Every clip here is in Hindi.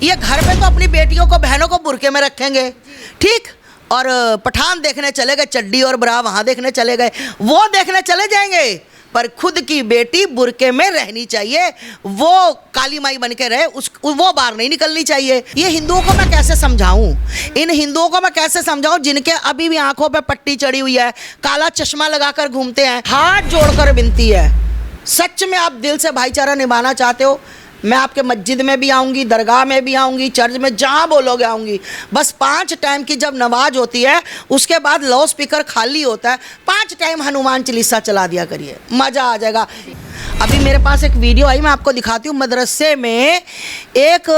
ये घर पे तो अपनी बेटियों को, बहनों को बुर्के में रखेंगे, ठीक, और पठान देखने चले गए, चड्डी और ब्रा वहाँ देखने चले गए, वो देखने चले जाएंगे, पर खुद की बेटी बुर्के में रहनी चाहिए, वो काली माई बन के रहे, वो बाहर नहीं निकलनी चाहिए। ये हिंदुओं को मैं कैसे समझाऊं, इन हिंदुओं को मैं कैसे समझाऊं जिनके अभी भी आंखों पे पट्टी चढ़ी हुई है, काला चश्मा लगाकर घूमते हैं। हाथ जोड़कर विनती है, सच में आप दिल से भाईचारा निभाना चाहते हो, मैं आपके मस्जिद में भी आऊँगी, दरगाह में भी आऊँगी, चर्च में, जहाँ बोलोगे आऊँगी। बस 5 टाइम की जब नमाज होती है उसके बाद लाउड स्पीकर खाली होता है, 5 टाइम हनुमान चालीसा चला दिया करिए, मज़ा आ जाएगा। अभी मेरे पास एक वीडियो आई, मैं आपको दिखाती हूँ। मदरसे में एक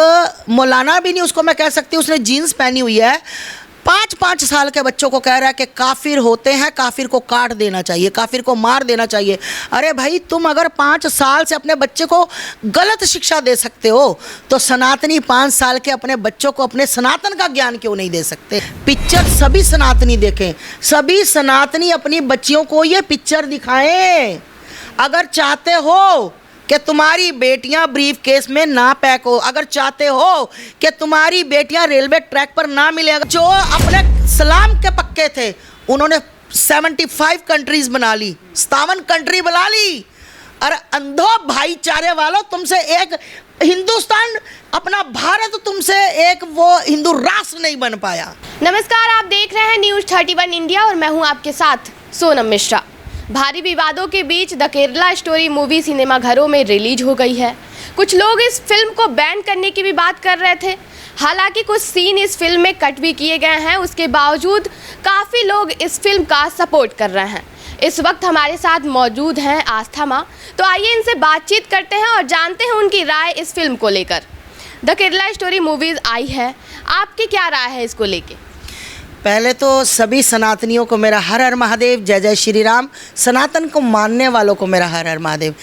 मौलाना भी नहीं उसको मैं कह सकती, उसने जीन्स पहनी हुई है, 5-5 साल के बच्चों को कह रहा है कि काफिर होते हैं, काफिर को काट देना चाहिए, काफिर को मार देना चाहिए। अरे भाई, तुम अगर 5 साल से अपने बच्चे को गलत शिक्षा दे सकते हो तो सनातनी 5 साल के अपने बच्चों को अपने सनातन का ज्ञान क्यों नहीं दे सकते? पिक्चर सभी सनातनी देखें, सभी सनातनी अपनी बच्चियों को ये पिक्चर दिखाएं। अगर चाहते हो कि तुम्हारी बेटियां ब्रीफ केस में ना पैक हो, अगर चाहते हो कि तुम्हारी बेटियां रेलवे ट्रैक पर ना मिले, जो अपने सलाम के पक्के थे उन्होंने 75 कंट्रीज बना ली, 57 कंट्री बना ली। अरे अंधो भाईचारे वालों, तुमसे एक हिंदुस्तान, अपना भारत तुमसे एक वो हिंदू राष्ट्र नहीं बन पाया। नमस्कार, आप देख रहे हैं न्यूज़ 31 इंडिया और मैं हूं आपके साथ सोनम मिश्रा। भारी विवादों के बीच द केरला स्टोरी मूवी सिनेमाघरों में रिलीज हो गई है। कुछ लोग इस फिल्म को बैन करने की भी बात कर रहे थे। हालांकि कुछ सीन इस फिल्म में कट भी किए गए हैं, उसके बावजूद काफ़ी लोग इस फिल्म का सपोर्ट कर रहे हैं। इस वक्त हमारे साथ मौजूद हैं आस्था माँ, तो आइए इनसे बातचीत करते हैं और जानते हैं उनकी राय इस फिल्म को लेकर। द केरला स्टोरी मूवीज़ आई है, आपकी क्या राय है इसको लेकर? पहले तो सभी सनातनियों को मेरा हर हर महादेव, जय जय श्री राम। सनातन को मानने वालों को मेरा हर हर महादेव।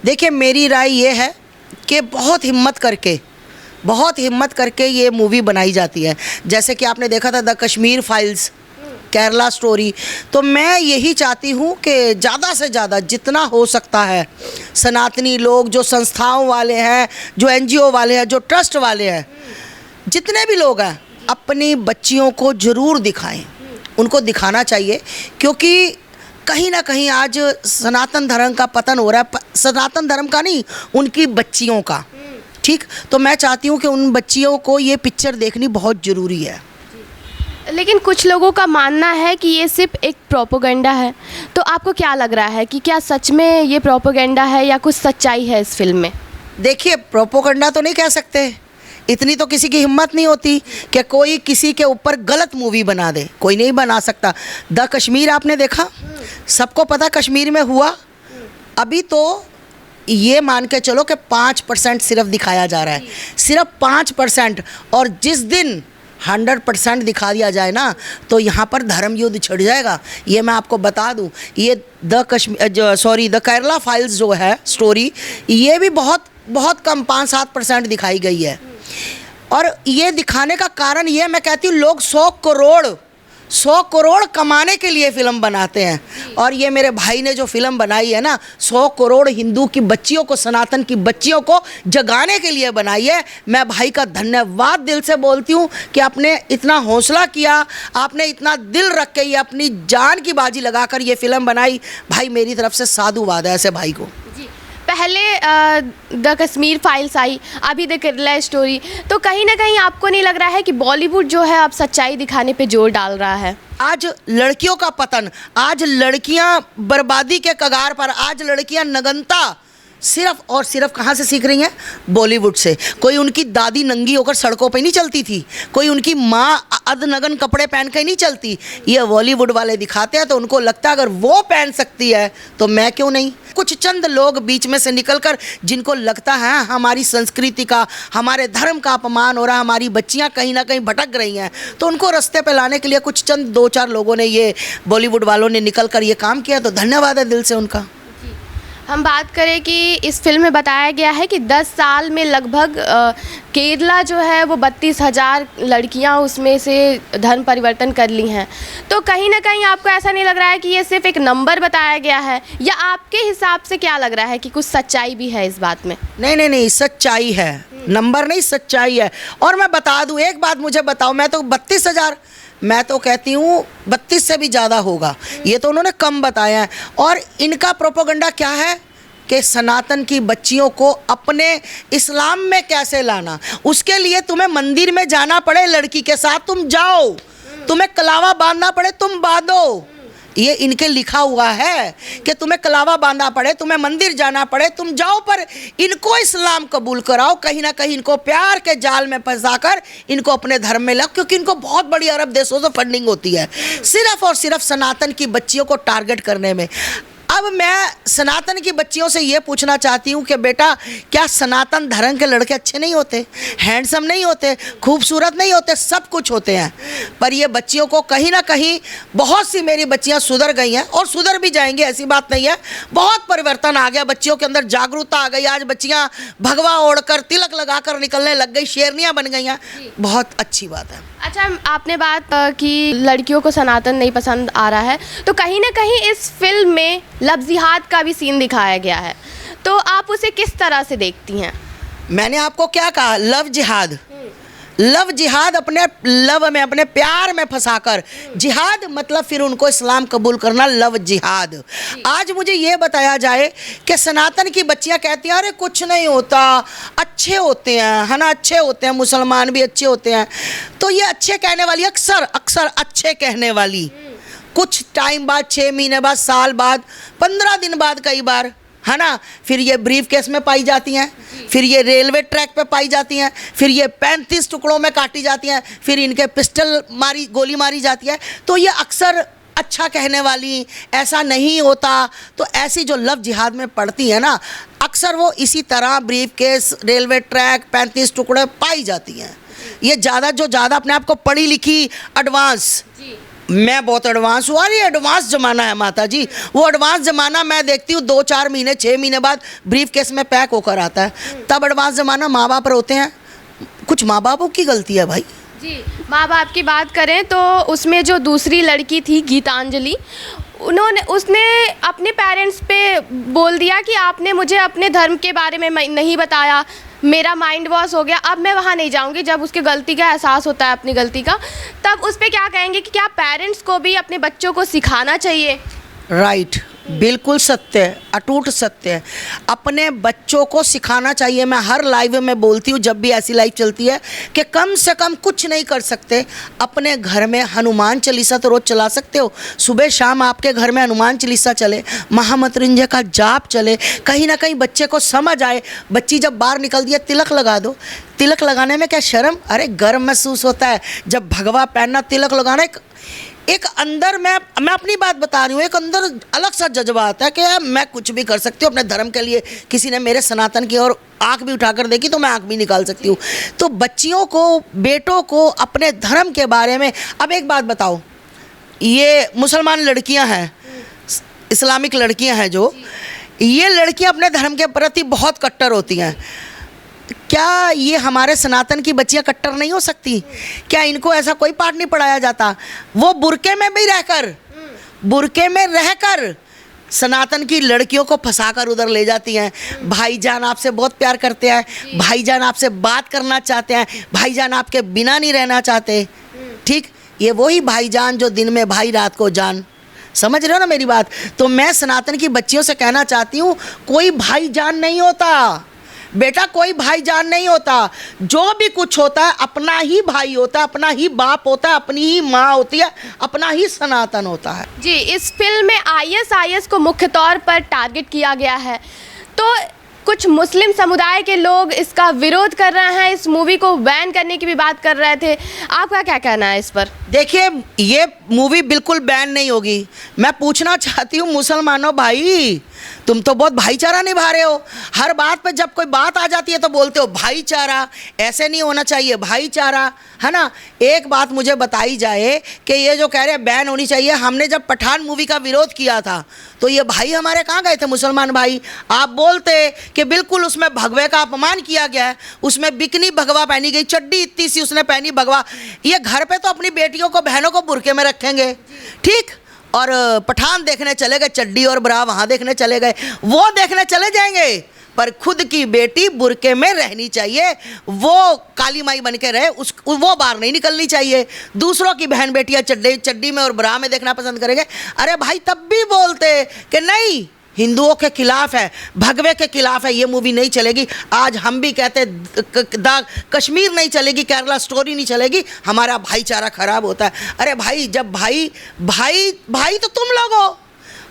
देखिए, मेरी राय ये है कि बहुत हिम्मत करके ये मूवी बनाई जाती है। जैसे कि आपने देखा था the Kashmir files, Kerala story. तो मैं यही चाहती हूँ कि ज़्यादा से ज़्यादा जितना हो सकता है सनातनी लोग, जो संस्थाओं वाले हैं, जो NGO वाले हैं, जो ट्रस्ट वाले हैं, जितने भी लोग हैं, अपनी बच्चियों को ज़रूर दिखाएं। उनको दिखाना चाहिए, क्योंकि कहीं ना कहीं आज सनातन धर्म का पतन हो रहा है। सनातन धर्म का नहीं, उनकी बच्चियों का, ठीक। तो मैं चाहती हूँ कि उन बच्चियों को ये पिक्चर देखनी बहुत ज़रूरी है। लेकिन कुछ लोगों का मानना है कि ये सिर्फ एक प्रोपेगेंडा है, तो आपको क्या लग रहा है कि क्या सच में ये प्रोपेगेंडा है या कुछ सच्चाई है इस फिल्म में? देखिए, प्रोपेगेंडा तो नहीं कह सकते, इतनी तो किसी की हिम्मत नहीं होती कि कोई किसी के ऊपर गलत मूवी बना दे। कोई नहीं बना सकता। द कश्मीर आपने देखा, सबको पता कश्मीर में हुआ। अभी तो ये मान के चलो कि 5% सिर्फ दिखाया जा रहा है, सिर्फ 5%। और जिस दिन 100% दिखा दिया जाए ना, तो यहाँ पर धर्म युद्ध छिड़ जाएगा। ये मैं आपको बता दूँ। ये द केरला फाइल्स जो है स्टोरी, ये भी बहुत कम 5-7% दिखाई गई है। और ये दिखाने का कारण ये, मैं कहती हूँ, लोग 100 करोड़ कमाने के लिए फ़िल्म बनाते हैं। और ये मेरे भाई ने जो फ़िल्म बनाई है ना, 100 करोड़ हिंदू की बच्चियों को, सनातन की बच्चियों को जगाने के लिए बनाई है। मैं भाई का धन्यवाद दिल से बोलती हूँ कि आपने इतना हौसला किया, आपने इतना दिल रख के ये अपनी जान की बाजी लगाकर ये फ़िल्म बनाई। भाई, मेरी तरफ से साधुवाद है ऐसे भाई को। पहले द कश्मीर फाइल्स आई, अभी द केरला स्टोरी, तो कहीं ना कहीं आपको नहीं लग रहा है कि बॉलीवुड जो है अब सच्चाई दिखाने पे जोर डाल रहा है? आज लड़कियों का पतन, आज लड़कियां बर्बादी के कगार पर, आज लड़कियां नग्नता सिर्फ और सिर्फ कहाँ से सीख रही हैं? बॉलीवुड से। कोई उनकी दादी नंगी होकर सड़कों पे नहीं चलती थी, कोई उनकी माँ अधनग्न कपड़े पहन के नहीं चलती। ये बॉलीवुड वाले दिखाते हैं, तो उनको लगता है अगर वो पहन सकती है तो मैं क्यों नहीं। कुछ चंद लोग बीच में से निकलकर, जिनको लगता है हमारी संस्कृति का, हमारे धर्म का अपमान हो रहा है, हमारी बच्चियाँ कहीं ना कहीं भटक रही हैं, तो उनको रास्ते पे लाने के लिए कुछ चंद 2-4 लोगों ने, ये बॉलीवुड वालों ने निकल कर ये काम किया। तो धन्यवाद है दिल से उनका। हम बात करें कि इस फिल्म में बताया गया है कि 10 साल में लगभग केरला जो है वो 32,000 लड़कियां उसमें से धर्म परिवर्तन कर ली हैं। तो कहीं ना कहीं आपको ऐसा नहीं लग रहा है कि ये सिर्फ एक नंबर बताया गया है, या आपके हिसाब से क्या लग रहा है कि कुछ सच्चाई भी है इस बात में? नहीं, सच्चाई है, नंबर नहीं, सच्चाई है। और मैं बता दूं एक बात, मुझे बताओ, मैं तो 32,000, मैं तो कहती हूँ 32 से भी ज़्यादा होगा, ये तो उन्होंने कम बताया है। और इनका प्रोपेगेंडा क्या है कि सनातन की बच्चियों को अपने इस्लाम में कैसे लाना। उसके लिए तुम्हें मंदिर में जाना पड़े, लड़की के साथ तुम जाओ, तुम्हें कलावा बांधना पड़े तुम बांधो, ये इनके लिखा हुआ है कि तुम्हें कलावा बांधना पड़े, तुम्हें मंदिर जाना पड़े, तुम जाओ, पर इनको इस्लाम कबूल कराओ। कहीं ना कहीं इनको प्यार के जाल में फंसाकर इनको अपने धर्म में लाओ, क्योंकि इनको बहुत बड़ी अरब देशों से फंडिंग होती है सिर्फ और सिर्फ सनातन की बच्चियों को टारगेट करने में। अब मैं सनातन की बच्चियों से ये पूछना चाहती हूँ कि बेटा, क्या सनातन धर्म के लड़के अच्छे नहीं होते, हैंडसम नहीं होते, खूबसूरत नहीं होते? सब कुछ होते हैं, पर ये बच्चियों को कहीं ना कहीं, बहुत सी मेरी बच्चियाँ सुधर गई हैं और सुधर भी जाएंगी, ऐसी बात नहीं है। बहुत परिवर्तन आ गया, बच्चियों के अंदर जागरूकता आ गई। आज बच्चियाँ भगवा ओढ़कर, तिलक लगाकर निकलने लग गई, शेरनियाँ बन गई हैं। बहुत अच्छी बात है। अच्छा, आपने बात की लड़कियों को सनातन नहीं पसंद आ रहा है, तो कहीं ना कहीं इस फिल्म में लव जिहाद का भी सीन दिखाया गया है, तो आप उसे किस तरह से देखती हैं? मैंने आपको क्या कहा? लव जिहाद। लव जिहाद, अपने लव में, अपने प्यार में फंसाकर, जिहाद मतलब फिर उनको इस्लाम कबूल करना, लव जिहाद। आज मुझे ये बताया जाए कि सनातन की बच्चियां कहती हैं अरे कुछ नहीं होता, अच्छे होते हैं, है ना, अच्छे होते हैं, मुसलमान भी अच्छे होते हैं। तो ये अच्छे कहने वाली, अक्सर अच्छे कहने वाली कुछ टाइम बाद, 6 महीने बाद, साल बाद, 15 दिन बाद कई बार, है ना, फिर ये ब्रीफ केस में पाई जाती हैं, फिर ये रेलवे ट्रैक पे पाई जाती हैं, फिर ये 35 टुकड़ों में काटी जाती हैं, फिर इनके पिस्टल गोली मारी जाती है। तो ये अक्सर अच्छा कहने वाली, ऐसा नहीं होता, तो ऐसी जो लव जिहाद में पड़ती है ना, अक्सर वो इसी तरह ब्रीफ केस, रेलवे ट्रैक, 35 टुकड़े पाई जाती हैं। ये ज़्यादा अपने आप को पढ़ी लिखी, एडवांस, मैं बहुत एडवांस हूँ। अरे एडवांस ज़माना है माता जी, वो एडवांस ज़माना मैं देखती हूँ 2-4 महीने, 6 महीने बाद ब्रीफ केस में पैक होकर आता है। तब एडवांस ज़माना माँ बाप रोते हैं, कुछ माँ बापों की गलती है भाई जी। माँ बाप की बात करें तो उसमें जो दूसरी लड़की थी गीतांजलि, उसने अपने पेरेंट्स पे बोल दिया कि आपने मुझे अपने धर्म के बारे में नहीं बताया, मेरा माइंड वॉश हो गया, अब मैं वहाँ नहीं जाऊँगी। जब उसकी गलती का एहसास होता है अपनी गलती का, तब उस पर क्या कहेंगे कि क्या पेरेंट्स को भी अपने बच्चों को सिखाना चाहिए? राइट, बिल्कुल सत्य है, अटूट सत्य है, अपने बच्चों को सिखाना चाहिए। मैं हर लाइव में बोलती हूँ जब भी ऐसी लाइव चलती है कि कम से कम कुछ नहीं कर सकते, अपने घर में हनुमान चालीसा तो रोज़ चला सकते हो, सुबह शाम आपके घर में हनुमान चालीसा चले, महामृत्युंजय का जाप चले, कहीं ना कहीं बच्चे को समझ आए। बच्ची जब बाहर निकलती है, तिलक लगा दो। तिलक लगाने में क्या शर्म? अरे गर्व महसूस होता है जब भगवा पहनना, तिलक लगाना, एक अंदर, मैं अपनी बात बता रही हूँ, एक अंदर अलग सा जज्बा आता है कि मैं कुछ भी कर सकती हूँ अपने धर्म के लिए। किसी ने मेरे सनातन की और आँख भी उठाकर देखी तो मैं आँख भी निकाल सकती हूँ। तो बच्चियों को, बेटों को अपने धर्म के बारे में, अब एक बात बताओ, ये मुसलमान लड़कियाँ हैं, इस्लामिक लड़कियाँ हैं, जो ये लड़कियाँ अपने धर्म के प्रति बहुत कट्टर होती हैं। क्या ये हमारे सनातन की बच्चियां कट्टर नहीं हो सकती? क्या इनको ऐसा कोई पाठ नहीं पढ़ाया जाता? वो बुरके में भी रहकर सनातन की लड़कियों को फंसाकर उधर ले जाती हैं। भाईजान आपसे बहुत प्यार करते हैं, भाईजान आपसे बात करना चाहते हैं, भाईजान आपके बिना नहीं रहना चाहते। ठीक, ये वही भाईजान जो दिन में भाई, रात को जान। समझ रहे हो ना मेरी बात? तो मैं सनातन की बच्चियों से कहना चाहती हूँ, कोई भाईजान नहीं होता बेटा, कोई भाईजान नहीं होता। जो भी कुछ होता है अपना ही भाई होता है, अपना ही बाप होता है, अपनी ही माँ होती है, अपना ही सनातन होता है। जी, इस फिल्म में ISIS को मुख्य तौर पर टारगेट किया गया है, तो कुछ मुस्लिम समुदाय के लोग इसका विरोध कर रहे हैं, इस मूवी को बैन करने की भी बात कर रहे थे। आपका क्या कहना है इस पर? देखिए, ये मूवी बिल्कुल बैन नहीं होगी। मैं पूछना चाहती हूँ मुसलमानों भाई, तुम तो बहुत भाईचारा निभा रहे हो। हर बात पे जब कोई बात आ जाती है तो बोलते हो भाईचारा। ऐसे नहीं होना चाहिए, भाईचारा, है ना। एक बात मुझे बताई जाए कि ये जो कह रहे हैं बैन होनी चाहिए, हमने जब पठान मूवी का विरोध किया था तो ये भाई हमारे कहाँ गए थे, मुसलमान भाई? आप बोलते कि बिल्कुल उसमें भगवे का अपमान किया गया है, उसमें बिकनी भगवा पहनी गई, चड्डी इतनी सी उसने पहनी भगवा। ये घर पे तो अपनी बेटियों को, बहनों को बुरके में रखेंगे, ठीक, और पठान देखने चले गए, चड्डी और ब्रा वहाँ देखने चले गए, वो देखने चले जाएंगे, पर खुद की बेटी बुरके में रहनी चाहिए। वो काली माई बन के रहे, वो बाहर नहीं निकलनी चाहिए। दूसरों की बहन बेटियां चड्डी में और ब्रा में देखना पसंद करेंगे। अरे भाई, तब भी बोलते कि नहीं, हिंदुओं के खिलाफ है, भगवे के खिलाफ है, ये मूवी नहीं चलेगी। आज हम भी कहते कश्मीर नहीं चलेगी, केरला स्टोरी नहीं चलेगी, हमारा भाईचारा खराब होता है। अरे भाई, जब भाई तो तुम लोग हो,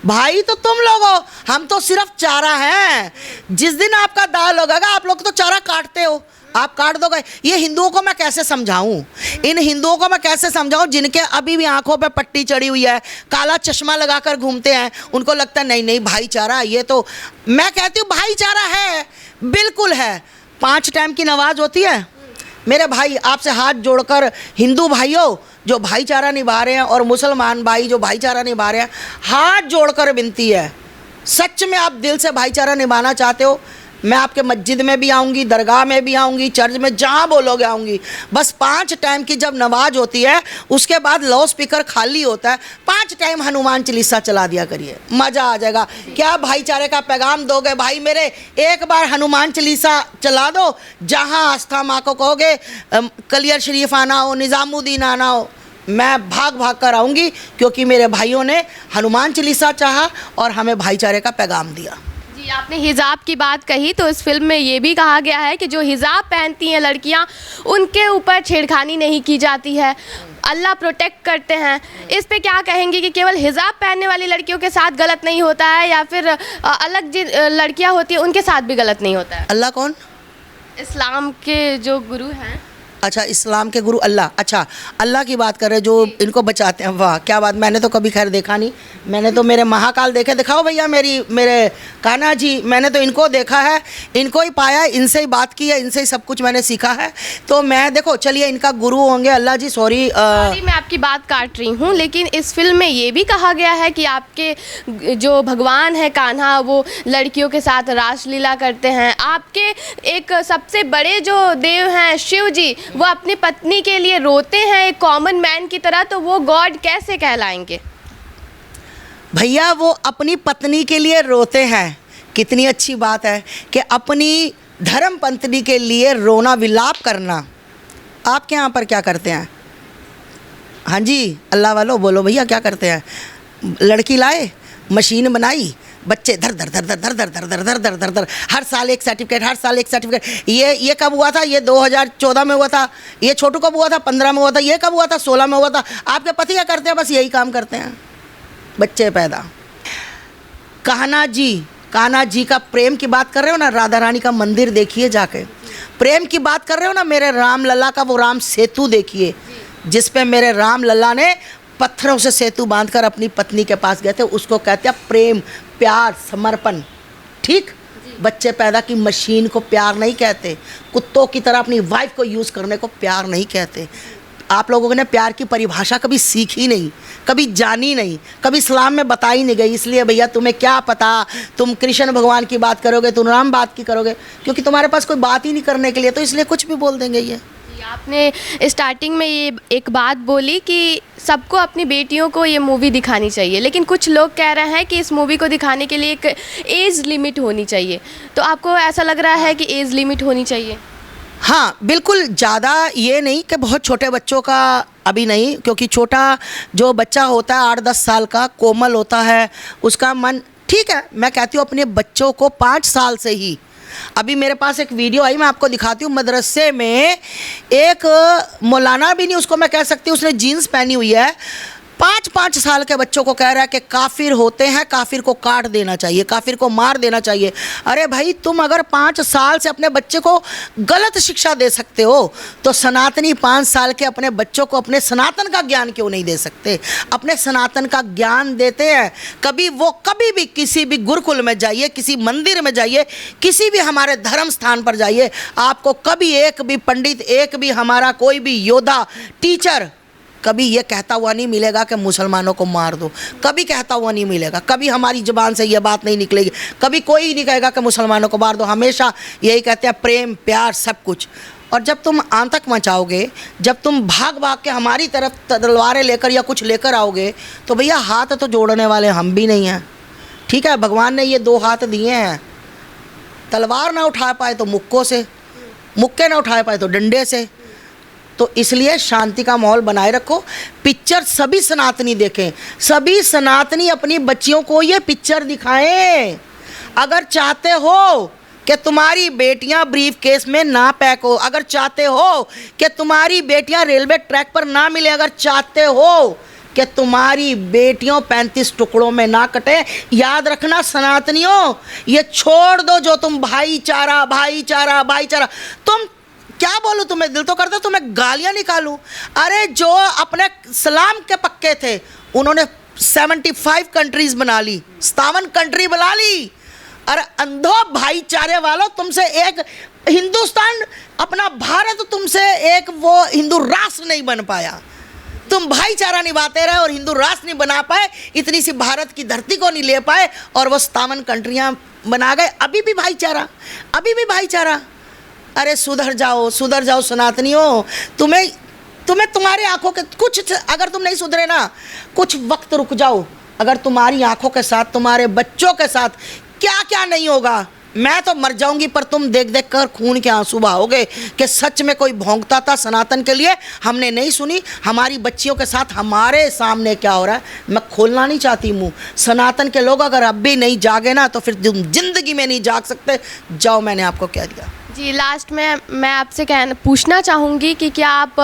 भाई तो तुम लोग हो, हम तो सिर्फ चारा हैं। जिस दिन आपका दाल होगा, आप लोग तो चारा काटते हो, आप काट दोगे। ये हिंदुओं को मैं कैसे समझाऊं, इन हिंदुओं को मैं कैसे समझाऊं जिनके अभी भी आंखों पे पट्टी चढ़ी हुई है, काला चश्मा लगाकर घूमते हैं, उनको लगता है नहीं नहीं भाईचारा। ये तो मैं कहती हूँ भाईचारा है, बिल्कुल है। 5 टाइम की नमाज होती है। मेरे भाई, आपसे हाथ जोड़कर हिंदू भाइयों जो भाईचारा निभा रहे हैं और मुसलमान भाई जो भाईचारा निभा रहे हैं, हाथ जोड़कर विनती है, सच में आप दिल से भाईचारा निभाना चाहते हो, मैं आपके मस्जिद में भी आऊँगी, दरगाह में भी आऊँगी, चर्च में, जहाँ बोलोगे आऊँगी। बस 5 टाइम की जब नमाज होती है उसके बाद लाउड स्पीकर खाली होता है, 5 टाइम हनुमान चालीसा चला दिया करिए, मज़ा आ जाएगा। क्या भाईचारे का पैगाम दोगे भाई मेरे? एक बार हनुमान चालीसा चला दो, जहाँ आस्था माँ को कहोगे कलियर शरीफ आना हो, निज़ामुद्दीन आना हो, मैं भाग कर आऊँगी, क्योंकि मेरे भाइयों ने हनुमान चालीसा चाहा और हमें भाईचारे का पैगाम दिया। जी, आपने हिजाब की बात कही, तो इस फिल्म में ये भी कहा गया है कि जो हिजाब पहनती हैं लड़कियां, उनके ऊपर छेड़खानी नहीं की जाती है, अल्लाह प्रोटेक्ट करते हैं। इस पे क्या कहेंगे कि केवल हिजाब पहनने वाली लड़कियों के साथ गलत नहीं होता है, या फिर अलग जिन लड़कियां होती हैं उनके साथ भी गलत नहीं होता है? अल्लाह कौन? इस्लाम के जो गुरु हैं। अच्छा, इस्लाम के गुरु अल्लाह। अच्छा, अल्लाह की बात कर रहे जो इनको बचाते हैं। वाह, क्या बात। मैंने तो कभी खैर देखा नहीं, मैंने तो मेरे महाकाल देखे। दिखाओ भैया मेरे कान्हा जी, मैंने तो इनको देखा है, इनको ही पाया, इनसे ही बात की है, इनसे ही सब कुछ मैंने सीखा है। तो मैं देखो, चलिए, इनका गुरु होंगे अल्लाह जी। सॉरी, मैं आपकी बात काट रही हूँ, लेकिन इस फिल्म में ये भी कहा गया है कि आपके जो भगवान है कान्हा, वो लड़कियों के साथ रासलीला करते हैं। आपके एक सबसे बड़े जो देव हैं शिव जी, वो अपनी पत्नी के लिए रोते हैं एक कॉमन मैन की तरह, तो वो गॉड कैसे कहलाएंगे? भैया, वो अपनी पत्नी के लिए रोते हैं, कितनी अच्छी बात है कि अपनी धर्म पत्नी के लिए रोना, विलाप करना। आपके यहाँ पर क्या करते हैं? हाँ जी, अल्लाह वालों बोलो भैया, क्या करते हैं? लड़की लाए, मशीन बनाई, बच्चे धर धर धर धर धर धर धर धर धर धर धर धर, हर साल एक सर्टिफिकेट, हर साल एक सर्टिफिकेट। ये कब हुआ था? ये 2014 में हुआ था। ये छोटू कब हुआ था? 15 में हुआ था। ये कब हुआ था? 16 में हुआ था। आपके पति क्या करते हैं? बस यही काम करते हैं, बच्चे पैदा। कान्हा जी का प्रेम की बात कर रहे हो ना, राधा रानी का मंदिर देखिए जाके। प्रेम की बात कर रहे हो ना, मेरे राम लल्ला का वो राम सेतु देखिए, जिस पे मेरे राम लल्ला ने पत्थरों से सेतु बांधकर अपनी पत्नी के पास गए थे। उसको कहते हैं प्रेम, प्यार, समर्पण, ठीक। बच्चे पैदा की मशीन को प्यार नहीं कहते, कुत्तों की तरह अपनी वाइफ को यूज़ करने को प्यार नहीं कहते। आप लोगों ने प्यार की परिभाषा कभी सीखी नहीं, कभी जानी नहीं, कभी इस्लाम में बताई नहीं गई। इसलिए भैया, तुम्हें क्या पता, तुम कृष्ण भगवान की बात करोगे, तुम राम बात की करोगे, क्योंकि तुम्हारे पास कोई बात ही नहीं करने के लिए, तो इसलिए कुछ भी बोल देंगे। ये आपने स्टार्टिंग में ये एक बात बोली कि सबको अपनी बेटियों को ये मूवी दिखानी चाहिए, लेकिन कुछ लोग कह रहे हैं कि इस मूवी को दिखाने के लिए एक एज लिमिट होनी चाहिए। तो आपको ऐसा लग रहा है कि एज लिमिट होनी चाहिए? हाँ, बिल्कुल, ज़्यादा ये नहीं कि बहुत छोटे बच्चों का अभी नहीं, क्योंकि छोटा जो बच्चा होता है 8-10 साल का, कोमल होता है, उसका मन, ठीक है। मैं कहती हूँ अपने बच्चों को 5 साल से ही। अभी मेरे पास एक वीडियो आई, मैं आपको दिखाती हूँ। मदरसे में एक मौलाना भी नहीं उसको मैं कह सकती हूँ, उसने जीन्स पहनी हुई है, 5-5 साल के बच्चों को कह रहा है कि काफिर होते हैं, काफिर को काट देना चाहिए, काफिर को मार देना चाहिए। अरे भाई, तुम अगर 5 साल से अपने बच्चे को गलत शिक्षा दे सकते हो तो सनातनी 5 साल के अपने बच्चों को अपने सनातन का ज्ञान क्यों नहीं दे सकते? अपने सनातन का ज्ञान देते हैं। कभी भी किसी भी गुरुकुल में जाइए, किसी मंदिर में जाइए, किसी भी हमारे धर्म स्थान पर जाइए, आपको कभी एक भी पंडित, एक भी हमारा कोई भी योद्धा, टीचर कभी ये कहता हुआ नहीं मिलेगा कि मुसलमानों को मार दो। कभी कहता हुआ नहीं मिलेगा। कभी हमारी ज़ुबान से ये बात नहीं निकलेगी। कभी कोई नहीं कहेगा कि मुसलमानों को मार दो। हमेशा यही कहते हैं प्रेम, प्यार, सब कुछ। और जब तुम आतंक मचाओगे, जब तुम भाग भाग के हमारी तरफ तलवारें लेकर या कुछ लेकर आओगे, तो भैया हाथ तो जोड़ने वाले हम भी नहीं हैं। ठीक है, भगवान ने ये 2 हाथ दिए हैं। तलवार ना उठा पाए तो मुक्कों से, मुक्के ना उठा पाए तो डंडे से। तो इसलिए शांति का माहौल बनाए रखो। पिक्चर सभी सनातनी देखें, सभी सनातनी अपनी बच्चियों को ये पिक्चर दिखाएं। अगर चाहते हो कि तुम्हारी बेटियां ब्रीफ केस में ना पैक हो, अगर चाहते हो कि तुम्हारी बेटियां रेलवे ट्रैक पर ना मिले, अगर चाहते हो कि तुम्हारी बेटियों 35 टुकड़ों में ना कटे, याद रखना सनातनियों, ये छोड़ दो जो तुम भाईचारा भाईचारा भाईचारा। तुम क्या बोलूं, तुम्हें दिल तो करता तुम्हें गालियां निकालूं। अरे जो अपने सलाम के पक्के थे उन्होंने 75 कंट्रीज बना ली, 57 कंट्री बना ली। अरे अंधो भाईचारे वालों, तुमसे एक हिंदुस्तान, अपना भारत तुमसे एक वो हिंदू राष्ट्र नहीं बन पाया। तुम भाईचारा निभाते रहे और हिंदू राष्ट्र नहीं बना पाए, इतनी सी भारत की धरती को नहीं ले पाए और वो 57 कंट्रियां बना गए। अभी भी भाईचारा, अभी भी भाईचारा। अरे सुधर जाओ सनातनियों। तुम्हें तुम्हारी आंखों के कुछ, अगर तुम नहीं सुधरे ना, कुछ वक्त रुक जाओ। अगर तुम्हारी आंखों के साथ, तुम्हारे बच्चों के साथ क्या क्या नहीं होगा। मैं तो मर जाऊंगी, पर तुम देख देख कर खून के आंसू बहाओगे कि सच में कोई भौंकता था सनातन के लिए, हमने नहीं सुनी। हमारी बच्चियों के साथ हमारे सामने क्या हो रहा है, मैं खोलना नहीं चाहती मुंह। सनातन के लोग अगर अब भी नहीं जागे ना, तो फिर तुम जिंदगी में नहीं जाग सकते। जाओ, मैंने आपको कह दिया। जी, लास्ट में मैं आपसे पूछना चाहूँगी कि क्या आप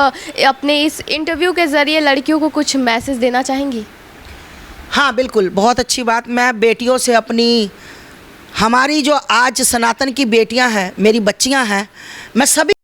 अपने इस इंटरव्यू के ज़रिए लड़कियों को कुछ मैसेज देना चाहेंगी? हाँ बिल्कुल, बहुत अच्छी बात। मैं बेटियों से अपनी, हमारी जो आज सनातन की बेटियां हैं, मेरी बच्चियां हैं, मैं सभी